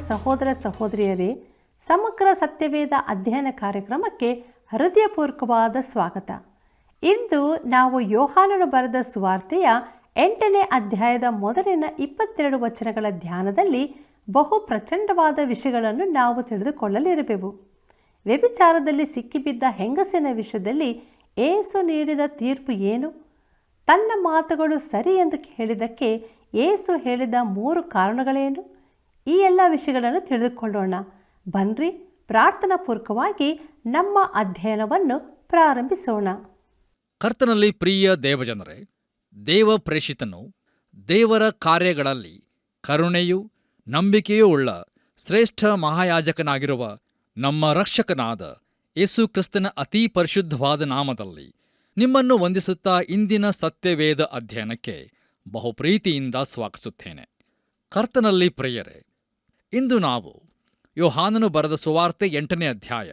ಸಹೋದರ ಸಹೋದರಿಯರೇ, ಸಮಗ್ರ ಸತ್ಯವೇದ ಅಧ್ಯಯನ ಕಾರ್ಯಕ್ರಮಕ್ಕೆ ಹೃದಯಪೂರ್ವಕವಾದ ಸ್ವಾಗತ. ಇಂದು ನಾವು ಯೋಹಾನನು ಬರೆದ ಸುವಾರ್ತೆಯ 8ನೇ ಅಧ್ಯಾಯದ ಮೊದಲಿನ 22 ವಚನಗಳ ಧ್ಯಾನದಲ್ಲಿ ಬಹು ಪ್ರಚಂಡವಾದ ವಿಷಯಗಳನ್ನು ನಾವು ತಿಳಿದುಕೊಳ್ಳಲಿರುವೆವು. ವ್ಯಭಿಚಾರದಲ್ಲಿ ಸಿಕ್ಕಿಬಿದ್ದ ಹೆಂಗಸಿನ ವಿಷಯದಲ್ಲಿ ಏಸು ನೀಡಿದ ತೀರ್ಪು ಏನು? ತನ್ನ ಮಾತುಗಳು ಸರಿ ಎಂದು ಹೇಳಿದ್ದಕ್ಕೆ ಏಸು ಹೇಳಿದ 3 ಕಾರಣಗಳೇನು? ಈ ಎಲ್ಲ ವಿಷಯಗಳನ್ನು ತಿಳಿದುಕೊಳ್ಳೋಣ. ಬನ್ರಿ, ಪ್ರಾರ್ಥನಾ ಪೂರ್ವಕವಾಗಿ ನಮ್ಮ ಅಧ್ಯಯನವನ್ನು ಪ್ರಾರಂಭಿಸೋಣ. ಕರ್ತನಲ್ಲಿ ಪ್ರಿಯ ದೇವಜನರೇ, ದೇವ ಪ್ರೇಷಿತನು, ದೇವರ ಕಾರ್ಯಗಳಲ್ಲಿ ಕರುಣೆಯೂ ನಂಬಿಕೆಯೂ ಉಳ್ಳ ಶ್ರೇಷ್ಠ ಮಹಾಯಾಜಕನಾಗಿರುವ ನಮ್ಮ ರಕ್ಷಕನಾದ ಯೇಸು ಕ್ರಿಸ್ತನ ಅತೀ ಪರಿಶುದ್ಧವಾದ ನಾಮದಲ್ಲಿ ನಿಮ್ಮನ್ನು ವಂದಿಸುತ್ತಾ ಇಂದಿನ ಸತ್ಯವೇದ ಅಧ್ಯಯನಕ್ಕೆ ಬಹು ಪ್ರೀತಿಯಿಂದ ಸ್ವಾಗತಿಸುತ್ತೇನೆ. ಕರ್ತನಲ್ಲಿ ಪ್ರಿಯರೇ, ಇಂದು ನಾವು ಯೋಹಾನನು ಬರೆದ ಸುವಾರ್ತೆ 8ನೇ ಅಧ್ಯಾಯ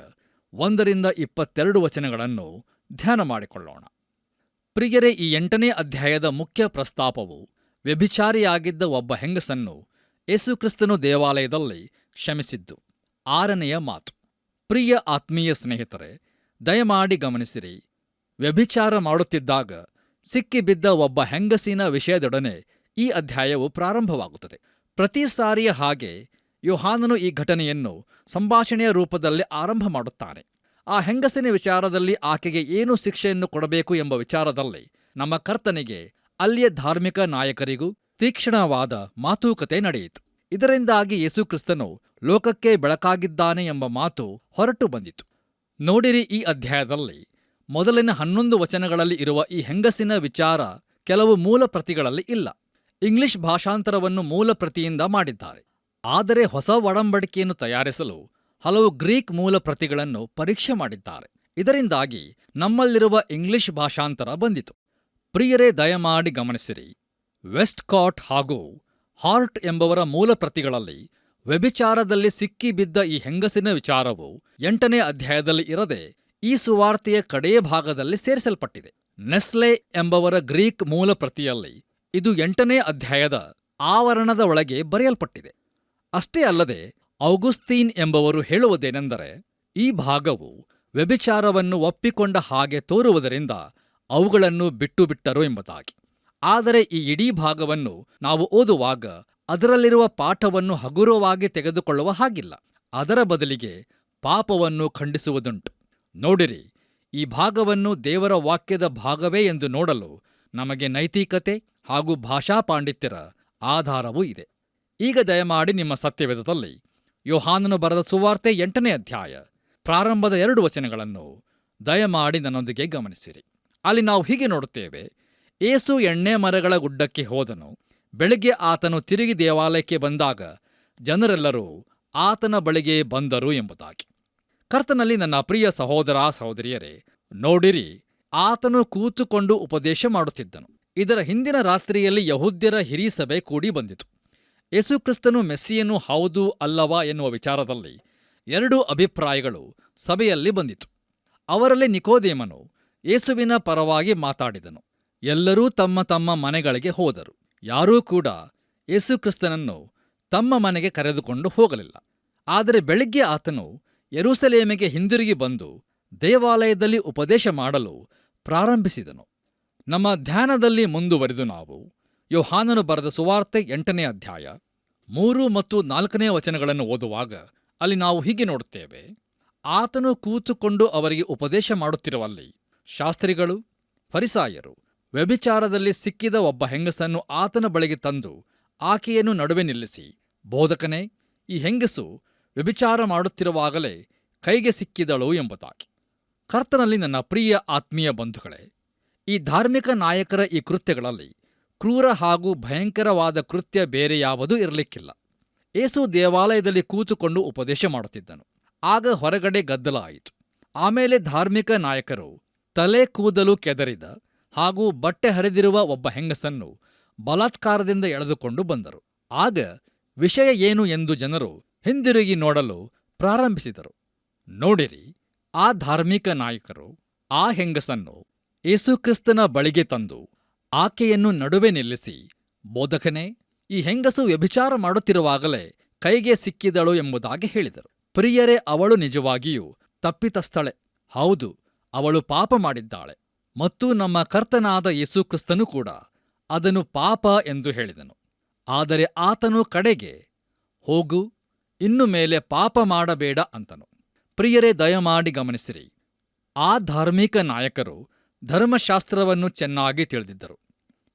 1ರಿಂದ 22 ವಚನಗಳನ್ನು ಧ್ಯಾನ ಮಾಡಿಕೊಳ್ಳೋಣ. ಪ್ರಿಯರೇ, ಈ 8ನೇ ಅಧ್ಯಾಯದ ಮುಖ್ಯ ಪ್ರಸ್ತಾಪವು ವ್ಯಭಿಚಾರಿಯಾಗಿದ್ದ ಒಬ್ಬ ಹೆಂಗಸನ್ನು ಯೇಸುಕ್ರಿಸ್ತನು ದೇವಾಲಯದಲ್ಲಿ ಕ್ಷಮಿಸಿದ್ದು. 6ನೆಯ ಮಾತು. ಪ್ರಿಯ ಆತ್ಮೀಯ ಸ್ನೇಹಿತರೆ, ದಯಮಾಡಿ ಗಮನಿಸಿರಿ. ವ್ಯಭಿಚಾರ ಮಾಡುತ್ತಿದ್ದಾಗ ಸಿಕ್ಕಿಬಿದ್ದ ಒಬ್ಬ ಹೆಂಗಸಿನ ವಿಷಯದೊಡನೆ ಈ ಅಧ್ಯಾಯವು ಪ್ರಾರಂಭವಾಗುತ್ತದೆ. ಪ್ರತಿ ಸಾರಿಯ ಹಾಗೆ ಯೋಹಾನನು ಈ ಘಟನೆಯನ್ನು ಸಂಭಾಷಣೆಯ ರೂಪದಲ್ಲಿ ಆರಂಭ ಮಾಡುತ್ತಾನೆ. ಆ ಹೆಂಗಸಿನ ವಿಚಾರದಲ್ಲಿ ಆಕೆಗೆ ಏನು ಶಿಕ್ಷೆಯನ್ನು ಕೊಡಬೇಕು ಎಂಬ ವಿಚಾರದಲ್ಲಿ ನಮ್ಮ ಕರ್ತನಿಗೆ ಅಲ್ಲಿಯ ಧಾರ್ಮಿಕ ನಾಯಕರಿಗೂ ತೀಕ್ಷ್ಣವಾದ ಮಾತುಕತೆ ನಡೆಯಿತು. ಇದರಿಂದಾಗಿ ಯೇಸುಕ್ರಿಸ್ತನು ಲೋಕಕ್ಕೆ ಬೆಳಕಾಗಿದ್ದಾನೆ ಎಂಬ ಮಾತು ಹೊರಟು ಬಂದಿತು. ನೋಡಿರಿ, ಈ ಅಧ್ಯಾಯದಲ್ಲಿ ಮೊದಲಿನ 11 ವಚನಗಳಲ್ಲಿ ಇರುವ ಈ ಹೆಂಗಸಿನ ವಿಚಾರ ಕೆಲವು ಮೂಲ ಪ್ರತಿಗಳಲ್ಲಿ ಇಲ್ಲ. ಇಂಗ್ಲಿಷ್ ಭಾಷಾಂತರವನ್ನು ಮೂಲ ಪ್ರತಿಯಿಂದ ಮಾಡಿದ್ದಾರೆ. ಆದರೆ ಹೊಸ ಒಡಂಬಡಿಕೆಯನ್ನು ತಯಾರಿಸಲು ಹಲವು ಗ್ರೀಕ್ ಮೂಲ ಪ್ರತಿಗಳನ್ನು ಪರೀಕ್ಷೆ ಮಾಡಿದ್ದಾರೆ. ಇದರಿಂದಾಗಿ ನಮ್ಮಲ್ಲಿರುವ ಇಂಗ್ಲಿಷ್ ಭಾಷಾಂತರ ಬಂದಿತು. ಪ್ರಿಯರೇ, ದಯಮಾಡಿ ಗಮನಿಸಿರಿ. ವೆಸ್ಟ್ಕಾಟ್ ಹಾಗೂ ಹಾರ್ಟ್ ಎಂಬವರ ಮೂಲ ಪ್ರತಿಗಳಲ್ಲಿ ವ್ಯಭಿಚಾರದಲ್ಲಿ ಸಿಕ್ಕಿಬಿದ್ದ ಈ ಹೆಂಗಸಿನ ವಿಚಾರವು 8ನೇ ಅಧ್ಯಾಯದಲ್ಲಿ ಇರದೆ ಈ ಸುವಾರ್ತೆಯ ಕಡೆಯ ಭಾಗದಲ್ಲಿ ಸೇರಿಸಲ್ಪಟ್ಟಿದೆ. ನೆಸ್ಲೆ ಎಂಬವರ ಗ್ರೀಕ್ ಮೂಲ ಪ್ರತಿಯಲ್ಲಿ ಇದು 8ನೇ ಅಧ್ಯಾಯದ ಆವರಣದ ಒಳಗೆ ಬರೆಯಲ್ಪಟ್ಟಿದೆ. ಅಷ್ಟೇ ಅಲ್ಲದೆ ಔಗುಸ್ತೀನ್ ಎಂಬವರು ಹೇಳುವುದೇನೆಂದರೆ, ಈ ಭಾಗವು ವ್ಯಭಿಚಾರವನ್ನು ಒಪ್ಪಿಕೊಂಡ ಹಾಗೆ ತೋರುವುದರಿಂದ ಅವುಗಳನ್ನು ಬಿಟ್ಟರು ಎಂಬುದಾಗಿ. ಆದರೆ ಈ ಇಡೀ ಭಾಗವನ್ನು ನಾವು ಓದುವಾಗ ಅದರಲ್ಲಿರುವ ಪಾಠವನ್ನು ಹಗುರವಾಗಿ ತೆಗೆದುಕೊಳ್ಳುವ ಹಾಗಿಲ್ಲ. ಅದರ ಬದಲಿಗೆ ಪಾಪವನ್ನು ಖಂಡಿಸುವುದುಂಟು. ನೋಡಿರಿ, ಈ ಭಾಗವನ್ನು ದೇವರ ವಾಕ್ಯದ ಭಾಗವೇ ಎಂದು ನೋಡಲು ನಮಗೆ ನೈತಿಕತೆ ಹಾಗೂ ಭಾಷಾ ಪಾಂಡಿತ್ಯರ ಆಧಾರವೂ ಇದೆ. ಈಗ ದಯಮಾಡಿ ನಿಮ್ಮ ಸತ್ಯವೇದದಲ್ಲಿ ಯೋಹಾನನು ಬರೆದ ಸುವಾರ್ತೆ 8ನೇ ಅಧ್ಯಾಯ ಪ್ರಾರಂಭದ 2 ವಚನಗಳನ್ನು ದಯಮಾಡಿ ನನ್ನೊಂದಿಗೆ ಗಮನಿಸಿರಿ. ಅಲ್ಲಿ ನಾವು ಹೀಗೆ ನೋಡುತ್ತೇವೆ: ಏಸು ಎಣ್ಣೆ ಮರಗಳ ಗುಡ್ಡಕ್ಕೆ ಹೋದನು. ಬೆಳಿಗ್ಗೆ ಆತನು ತಿರುಗಿ ದೇವಾಲಯಕ್ಕೆ ಬಂದಾಗ ಜನರೆಲ್ಲರೂ ಆತನ ಬಳಿಗೆ ಬಂದರು ಎಂಬುದಾಗಿ. ಕರ್ತನಲ್ಲಿ ನನ್ನ ಪ್ರಿಯ ಸಹೋದರ ಸಹೋದರಿಯರೇ, ನೋಡಿರಿ, ಆತನು ಕೂತುಕೊಂಡು ಉಪದೇಶ ಮಾಡುತ್ತಿದ್ದನು. ಇದರ ಹಿಂದಿನ ರಾತ್ರಿಯಲ್ಲಿ ಯಹೂದ್ಯರ ಹಿರೀಸಭೆ ಕೂಡಿ ಬಂದಿತು. ಯೇಸುಕ್ರಿಸ್ತನು ಮೆಸ್ಸಿಯನು ಹೌದು ಅಲ್ಲವಾ ಎನ್ನುವ ವಿಚಾರದಲ್ಲಿ 2 ಅಭಿಪ್ರಾಯಗಳು ಸಭೆಯಲ್ಲಿ ಬಂದಿತು. ಅವರಲ್ಲಿ ನಿಕೋದೇಮನು ಯೇಸುವಿನ ಪರವಾಗಿ ಮಾತಾಡಿದನು. ಎಲ್ಲರೂ ತಮ್ಮ ತಮ್ಮ ಮನೆಗಳಿಗೆ ಹೋದರು. ಯಾರೂ ಕೂಡ ಯೇಸುಕ್ರಿಸ್ತನನ್ನು ತಮ್ಮ ಮನೆಗೆ ಕರೆದುಕೊಂಡು ಹೋಗಲಿಲ್ಲ. ಆದರೆ ಬೆಳಿಗ್ಗೆ ಆತನು ಯೆರೂಸಲೇಮಿಗೆ ಹಿಂದಿರುಗಿ ಬಂದು ದೇವಾಲಯದಲ್ಲಿ ಉಪದೇಶ ಮಾಡಲು ಪ್ರಾರಂಭಿಸಿದನು. ನಮ್ಮ ಧ್ಯಾನದಲ್ಲಿ ಮುಂದುವರಿದು ನಾವು ಯೋಹಾನನು ಬರೆದ ಸುವಾರ್ತೆ 8ನೇ ಅಧ್ಯಾಯ 3 ಮತ್ತು 4ನೇ ವಚನಗಳನ್ನು ಓದುವಾಗ ಅಲ್ಲಿ ನಾವು ಹೀಗೆ ನೋಡುತ್ತೇವೆ: ಆತನು ಕೂತುಕೊಂಡು ಅವರಿಗೆ ಉಪದೇಶ ಮಾಡುತ್ತಿರುವಲ್ಲಿ ಶಾಸ್ತ್ರಿಗಳು, ಫರಿಸಾಯರು ವ್ಯಭಿಚಾರದಲ್ಲಿ ಸಿಕ್ಕಿದ ಒಬ್ಬ ಹೆಂಗಸನ್ನು ಆತನ ಬಳಿಗೆ ತಂದು ಆಕೆಯನ್ನು ನಡುವೆ ನಿಲ್ಲಿಸಿ, ಬೋಧಕನೇ, ಈ ಹೆಂಗಸು ವ್ಯಭಿಚಾರ ಮಾಡುತ್ತಿರುವಾಗಲೇ ಕೈಗೆ ಸಿಕ್ಕಿದಳು ಎಂಬುದಾಗಿ. ಕರ್ತನಲ್ಲಿ ನನ್ನ ಪ್ರಿಯ ಆತ್ಮೀಯ ಬಂಧುಗಳೇ, ಈ ಧಾರ್ಮಿಕ ನಾಯಕರ ಈ ಕೃತ್ಯಗಳಲ್ಲಿ ಕ್ರೂರ ಹಾಗೂ ಭಯಂಕರವಾದ ಕೃತ್ಯ ಬೇರೆ ಯಾವುದೂ ಇರಲಿಕ್ಕಿಲ್ಲ. ಏಸು ದೇವಾಲಯದಲ್ಲಿ ಕೂತುಕೊಂಡು ಉಪದೇಶ ಮಾಡುತ್ತಿದ್ದನು. ಆಗ ಹೊರಗಡೆ ಗದ್ದಲ ಆಯಿತು. ಆಮೇಲೆ ಧಾರ್ಮಿಕ ನಾಯಕರು ತಲೆ ಕೂದಲು ಕೆದರಿದ ಹಾಗೂ ಬಟ್ಟೆ ಹರಿದಿರುವ ಒಬ್ಬ ಹೆಂಗಸನ್ನು ಬಲಾತ್ಕಾರದಿಂದ ಎಳೆದುಕೊಂಡು ಬಂದರು. ಆಗ ವಿಷಯ ಏನು ಎಂದು ಜನರು ಹಿಂದಿರುಗಿ ನೋಡಲು ಪ್ರಾರಂಭಿಸಿದರು. ನೋಡಿರಿ, ಆ ಧಾರ್ಮಿಕ ನಾಯಕರು ಆ ಹೆಂಗಸನ್ನು ಯೇಸುಕ್ರಿಸ್ತನ ಬಳಿಗೆ ತಂದು ಆಕೆಯನ್ನು ನಡುವೆ ನಿಲ್ಲಿಸಿ, ಬೋಧಕನೇ, ಈ ಹೆಂಗಸು ವ್ಯಭಿಚಾರ ಮಾಡುತ್ತಿರುವಾಗಲೇ ಕೈಗೆ ಸಿಕ್ಕಿದಳು ಎಂಬುದಾಗಿ ಹೇಳಿದರು. ಪ್ರಿಯರೇ, ಅವಳು ನಿಜವಾಗಿಯೂ ತಪ್ಪಿತಸ್ಥಳೆ. ಹೌದು, ಅವಳು ಪಾಪ ಮಾಡಿದ್ದಾಳೆ. ಮತ್ತು ನಮ್ಮ ಕರ್ತನಾದ ಯೇಸು ಕ್ರಿಸ್ತನು ಕೂಡ ಅದನ್ನು ಪಾಪ ಎಂದು ಹೇಳಿದನು. ಆದರೆ ಆತನು ಕಡೆಗೆ, ಹೋಗು, ಇನ್ನು ಮೇಲೆ ಪಾಪ ಮಾಡಬೇಡ ಅಂತನು. ಪ್ರಿಯರೇ, ದಯಮಾಡಿ ಗಮನಿಸಿರಿ. ಆ ಧಾರ್ಮಿಕ ನಾಯಕರು ಧರ್ಮಶಾಸ್ತ್ರವನ್ನು ಚೆನ್ನಾಗಿ ತಿಳಿದಿದ್ದರು.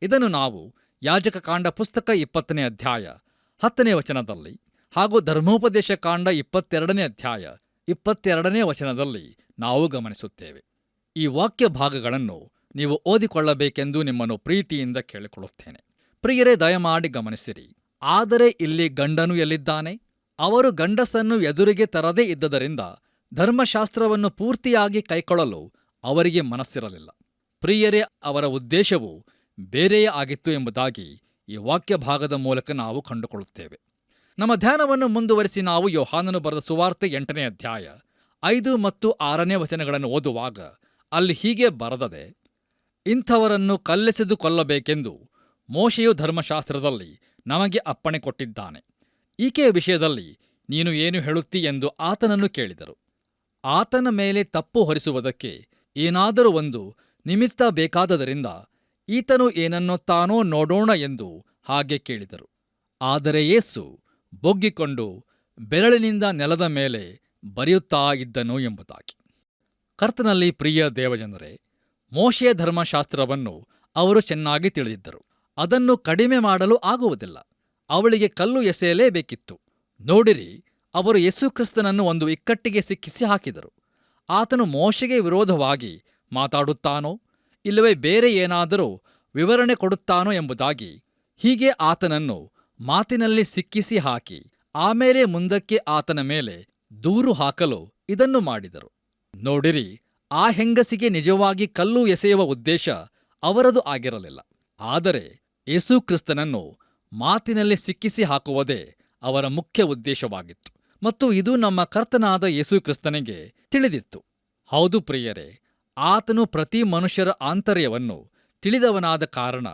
ಇದನ್ನು ನಾವು ಯಾಜಕಕಾಂಡ ಪುಸ್ತಕ 20ನೇ ಅಧ್ಯಾಯ 10ನೇ ವಚನದಲ್ಲಿ ಹಾಗೂ ಧರ್ಮೋಪದೇಶ ಕಾಂಡ 22ನೇ ಅಧ್ಯಾಯ 22ನೇ ವಚನದಲ್ಲಿ ನಾವು ಗಮನಿಸುತ್ತೇವೆ. ಈ ವಾಕ್ಯ ಭಾಗಗಳನ್ನು ನೀವು ಓದಿಕೊಳ್ಳಬೇಕೆಂದು ನಿಮ್ಮನ್ನು ಪ್ರೀತಿಯಿಂದ ಕೇಳಿಕೊಳ್ಳುತ್ತೇನೆ. ಪ್ರಿಯರೇ, ದಯಮಾಡಿ ಗಮನಿಸಿರಿ. ಆದರೆ ಇಲ್ಲಿ ಗಂಡನು ಎಲ್ಲಿದ್ದಾನೆ? ಅವರು ಗಂಡಸನ್ನು ಎದುರಿಗೆ ತರದೇ ಇದ್ದದರಿಂದ ಧರ್ಮಶಾಸ್ತ್ರವನ್ನು ಪೂರ್ತಿಯಾಗಿ ಕೈಕೊಳ್ಳಲು ಅವರಿಗೆ ಮನಸ್ಸಿರಲಿಲ್ಲ. ಪ್ರಿಯರೇ, ಅವರ ಉದ್ದೇಶವು ಬೇರೆಯೇ ಆಗಿತ್ತು ಎಂಬುದಾಗಿ ಈ ವಾಕ್ಯ ಭಾಗದ ಮೂಲಕ ನಾವು ಕಂಡುಕೊಳ್ಳುತ್ತೇವೆ. ನಮ್ಮ ಧ್ಯಾನವನ್ನು ಮುಂದುವರಿಸಿ ನಾವು ಯೋಹಾನನು ಬರೆದ ಸುವಾರ್ತೆ 8ನೇ ಅಧ್ಯಾಯ 5 ಮತ್ತು 6ನೇ ವಚನಗಳನ್ನು ಓದುವಾಗ ಅಲ್ಲಿ ಹೀಗೆ ಬರೆದದೆ, ಇಂಥವರನ್ನು ಕಲ್ಲೆಸೆದು ಕೊಲ್ಲಬೇಕೆಂದು ಮೋಶೆಯು ಧರ್ಮಶಾಸ್ತ್ರದಲ್ಲಿ ನಮಗೆ ಅಪ್ಪಣೆ ಕೊಟ್ಟಿದ್ದಾನೆ. ಈಕೆಯ ವಿಷಯದಲ್ಲಿ ನೀನು ಏನು ಹೇಳುತ್ತೀ ಎಂದು ಆತನನ್ನು ಕೇಳಿದರು. ಆತನ ಮೇಲೆ ತಪ್ಪು ಹೊರಿಸುವುದಕ್ಕೆ ಏನಾದರೂ ಒಂದು ನಿಮಿತ್ತ ಬೇಕಾದದರಿಂದ ಈತನು ಏನನ್ನುತ್ತಾನೋ ನೋಡೋಣ ಎಂದು ಹಾಗೆ ಕೇಳಿದರು. ಆದರೆ ಯೇಸು ಬೊಗ್ಗಿಕೊಂಡು ಬೆರಳಿನಿಂದ ನೆಲದ ಮೇಲೆ ಬರೆಯುತ್ತಾ ಇದ್ದನು ಎಂಬುದಾಗಿ. ಕರ್ತನಲ್ಲಿ ಪ್ರಿಯ ದೇವಜನರೇ, ಮೋಶೆಯ ಧರ್ಮಶಾಸ್ತ್ರವನ್ನು ಅವರು ಚೆನ್ನಾಗಿ ತಿಳಿದಿದ್ದರು. ಅದನ್ನು ಕಡಿಮೆ ಮಾಡಲು ಆಗುವುದಿಲ್ಲ. ಅವಳಿಗೆ ಕಲ್ಲು ಎಸೆಯಲೇಬೇಕಿತ್ತು. ನೋಡಿರಿ, ಅವರು ಯೇಸುಕ್ರಿಸ್ತನನ್ನು ಒಂದು ಇಕ್ಕಟ್ಟಿಗೆ ಸಿಕ್ಕಿಸಿ ಹಾಕಿದರು. ಆತನು ಮೋಶೆಗೆ ವಿರೋಧವಾಗಿ ಮಾತಾಡುತ್ತಾನೋ ಇಲ್ಲವೇ ಬೇರೆ ಏನಾದರೂ ವಿವರಣೆ ಕೊಡುತ್ತಾನೋ ಎಂಬುದಾಗಿ ಹೀಗೆ ಆತನನ್ನು ಮಾತಿನಲ್ಲಿ ಸಿಕ್ಕಿಸಿ ಹಾಕಿ ಆಮೇಲೆ ಮುಂದಕ್ಕೆ ಆತನ ಮೇಲೆ ದೂರು ಹಾಕಲು ಇದನ್ನು ಮಾಡಿದರು. ನೋಡಿರಿ, ಆ ಹೆಂಗಸಿಗೆ ನಿಜವಾಗಿ ಕಲ್ಲು ಎಸೆಯುವ ಉದ್ದೇಶ ಅವರದು ಆಗಿರಲಿಲ್ಲ. ಆದರೆ ಯೇಸುಕ್ರಿಸ್ತನನ್ನು ಮಾತಿನಲ್ಲಿ ಸಿಕ್ಕಿಸಿ ಹಾಕುವುದೇ ಅವರ ಮುಖ್ಯ ಉದ್ದೇಶವಾಗಿತ್ತು. ಮತ್ತು ಇದು ನಮ್ಮ ಕರ್ತನಾದ ಯೇಸುಕ್ರಿಸ್ತನಿಗೆ ತಿಳಿದಿತ್ತು. ಹೌದು ಪ್ರಿಯರೇ, ಆತನು ಪ್ರತಿ ಮನುಷ್ಯರ ಆಂತರ್ಯವನ್ನು ತಿಳಿದವನಾದ ಕಾರಣ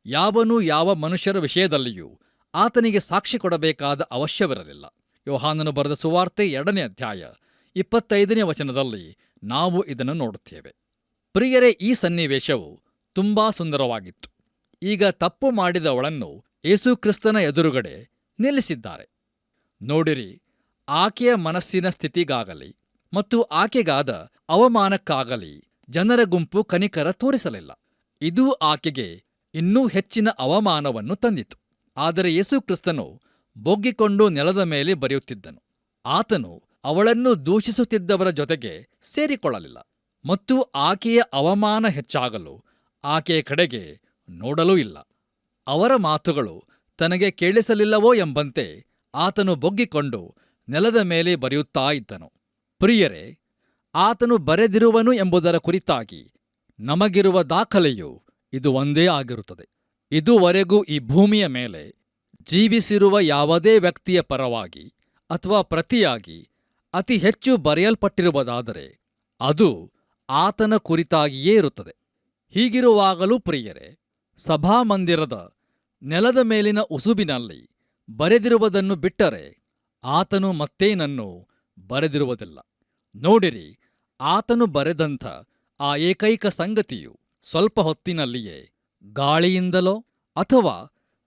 ಯಾವನೂ ಯಾವ ಮನುಷ್ಯರ ವಿಷಯದಲ್ಲಿಯೂ ಆತನಿಗೆ ಸಾಕ್ಷಿ ಕೊಡಬೇಕಾದ ಅವಶ್ಯವಿರಲಿಲ್ಲ. ಯೋಹಾನನು ಬರೆದ ಸುವಾರ್ತೆ 2ನೇ ಅಧ್ಯಾಯ 25ನೇ ವಚನದಲ್ಲಿ ನಾವು ಇದನ್ನು ನೋಡುತ್ತೇವೆ. ಪ್ರಿಯರೇ, ಈ ಸನ್ನಿವೇಶವು ತುಂಬಾ ಸುಂದರವಾಗಿತ್ತು. ಈಗ ತಪ್ಪು ಮಾಡಿದವಳನ್ನು ಯೇಸುಕ್ರಿಸ್ತನ ಎದುರುಗಡೆ ನಿಲ್ಲಿಸಿದ್ದಾರೆ. ನೋಡಿರಿ, ಆಕೆಯ ಮನಸ್ಸಿನ ಸ್ಥಿತಿಗಾಗಲಿ ಮತ್ತು ಆಕೆಗಾದ ಅವಮಾನಕ್ಕಾಗಲಿ ಜನರ ಗುಂಪು ಕನಿಕರ ತೋರಿಸಲಿಲ್ಲ. ಇದು ಆಕೆಗೆ ಇನ್ನೂ ಹೆಚ್ಚಿನ ಅವಮಾನವನ್ನು ತಂದಿತು. ಆದರೆ ಯೇಸುಕ್ರಿಸ್ತನು ಬೊಗ್ಗಿಕೊಂಡು ನೆಲದ ಮೇಲೆ ಬರೆಯುತ್ತಿದ್ದನು. ಆತನು ಅವಳನ್ನು ದೂಷಿಸುತ್ತಿದ್ದವರ ಜೊತೆಗೆ ಸೇರಿಕೊಳ್ಳಲಿಲ್ಲ ಮತ್ತು ಆಕೆಯ ಅವಮಾನ ಹೆಚ್ಚಾಗಲು ಆಕೆಯ ಕಡೆಗೆ ನೋಡಲೂ ಇಲ್ಲ. ಅವರ ಮಾತುಗಳು ತನಗೆ ಕೇಳಿಸಲಿಲ್ಲವೋ ಎಂಬಂತೆ ಆತನು ಬೊಗ್ಗಿಕೊಂಡು ನೆಲದ ಮೇಲೆ ಬರೆಯುತ್ತಾ ಇದ್ದನು. ಪ್ರಿಯರೇ, ಆತನು ಬರೆದಿರುವನು ಎಂಬುದರ ಕುರಿತಾಗಿ ನಮಗಿರುವ ದಾಖಲೆಯು ಇದು ಒಂದೇ ಆಗಿರುತ್ತದೆ. ಇದುವರೆಗೂ ಈ ಭೂಮಿಯ ಮೇಲೆ ಜೀವಿಸಿರುವ ಯಾವುದೇ ವ್ಯಕ್ತಿಯ ಪರವಾಗಿ ಅಥವಾ ಪ್ರತಿಯಾಗಿ ಅತಿ ಹೆಚ್ಚು ಬರೆಯಲ್ಪಟ್ಟಿರುವುದಾದರೆ ಅದು ಆತನ ಕುರಿತಾಗಿಯೇ ಇರುತ್ತದೆ. ಹೀಗಿರುವಾಗಲೂ ಪ್ರಿಯರೇ, ಸಭಾಮಂದಿರದ ನೆಲದ ಮೇಲಿನ ಉಸುಬಿನಲ್ಲಿ ಬರೆದಿರುವುದನ್ನು ಬಿಟ್ಟರೆ ಆತನು ಮತ್ತೇನನ್ನೂ ಬರೆದಿರುವುದಿಲ್ಲ. ನೋಡಿರಿ, ಆತನು ಬರೆದಂಥ ಆ ಏಕೈಕ ಸಂಗತಿಯು ಸ್ವಲ್ಪ ಹೊತ್ತಿನಲ್ಲಿಯೇ ಗಾಳಿಯಿಂದಲೋ ಅಥವಾ